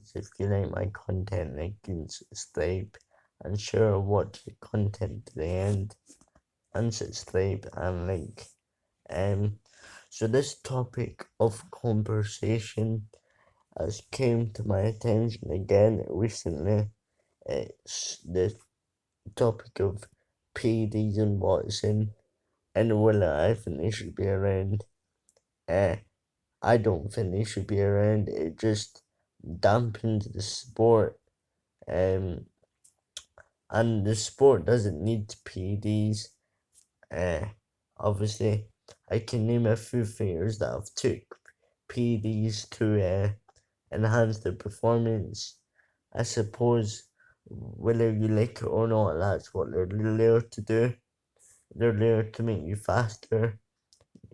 guys, if you like my content, like and subscribe and share watch the content to the end and subscribe and like. So this topic of conversation has came to my attention again recently. It's the topic of PEDs and Watson and whether I think they should be around. I don't think they should be around. It just dampens the sport. And the sport doesn't need PEDs. Obviously, I can name a few fighters that have took PEDs to enhance their performance. I suppose whether you like it or not, that's what they're there to do. They're there to make you faster.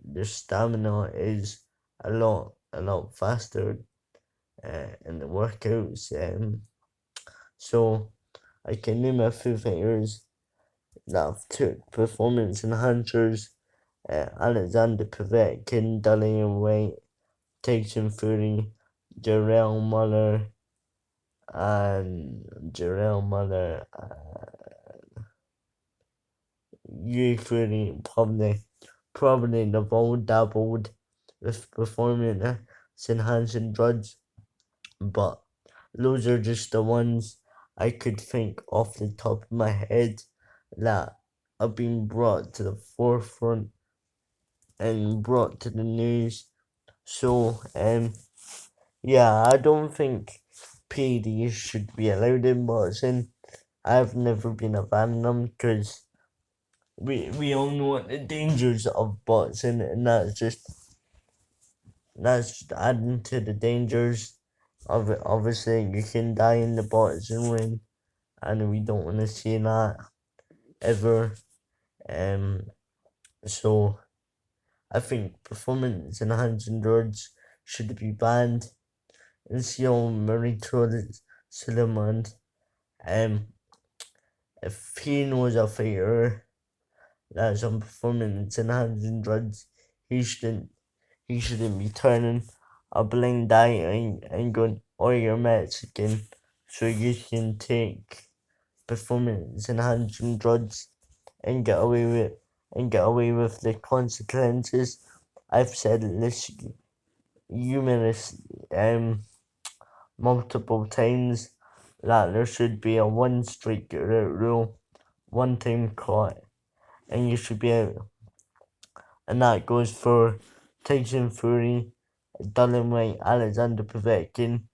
Their stamina is a lot faster in the workouts. So I can name a few fighters that have took performance enhancers. Alexander Povetkin, Dillian White, Tyson Fury, Jarrell Muller, and Fury probably they've all dabbled with performance enhancing drugs, but those are just the ones I could think off the top of my head that have been brought to the forefront and brought to the news. So, yeah, I don't think PEDs should be allowed in boxing. I've never been a fan of them because we all know what the dangers of boxing, and that's just adding to the dangers of it. Obviously, you can die in the boxing ring, and we don't want to see that ever. So I think performance enhancing drugs should be banned. And Marie Suleiman, um, if he knows a fighter that's on performance enhancing drugs, he shouldn't be turning a blind eye and going, oh, you're Mexican, so you can take performance enhancing drugs and get away with the consequences. I've said this numerous multiple times that there should be a one strike you're out rule, one time caught, and you should be out. And that goes for Tyson Fury, Dillian White, Alexander Povetkin,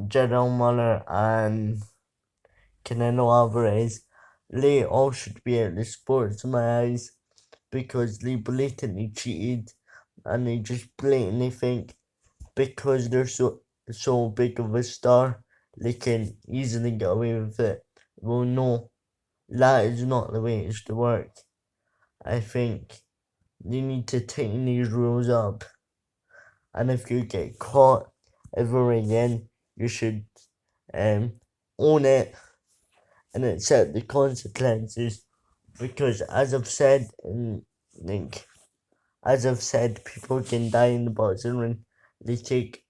Gerald Muller, and Canelo Alvarez. They all should be out of the sport in my eyes because they blatantly cheated and they just blatantly think because they're so big of a star they can easily get away with it. Well, no, that is not the way it should work. I think they need to tighten these rules up, and if you get caught ever again, you should own it and accept the consequences. Because as I've said, people can die in the boxing ring. They take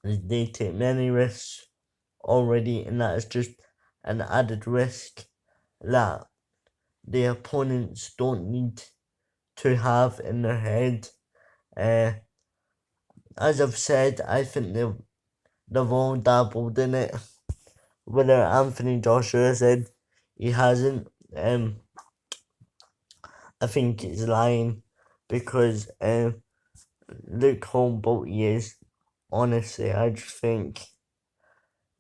many risks already, and that is just an added risk that the opponents don't need to have in their head. As I've said, I think they've all dabbled in it. Whether Anthony Joshua said he hasn't, I think he's lying because look how bold he is. Honestly, I just think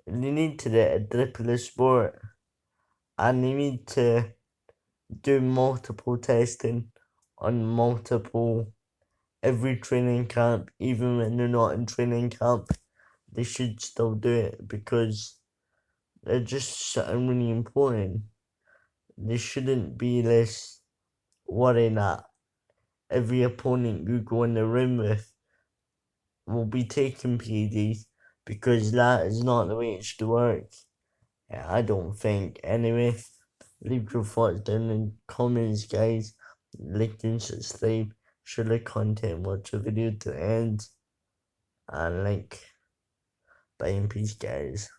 they need to get a drip of the sport and they need to do multiple testing on every training camp, even when they're not in training camp. They should still do it because they're just something really important. They shouldn't be this worrying that every opponent you go in the ring with will be taking PEDs because that is not the way it should work. I don't think. Anyway, leave your thoughts down in the comments, guys. Like and subscribe, share the content, watch the video to the end, and like. Bye and peace, guys.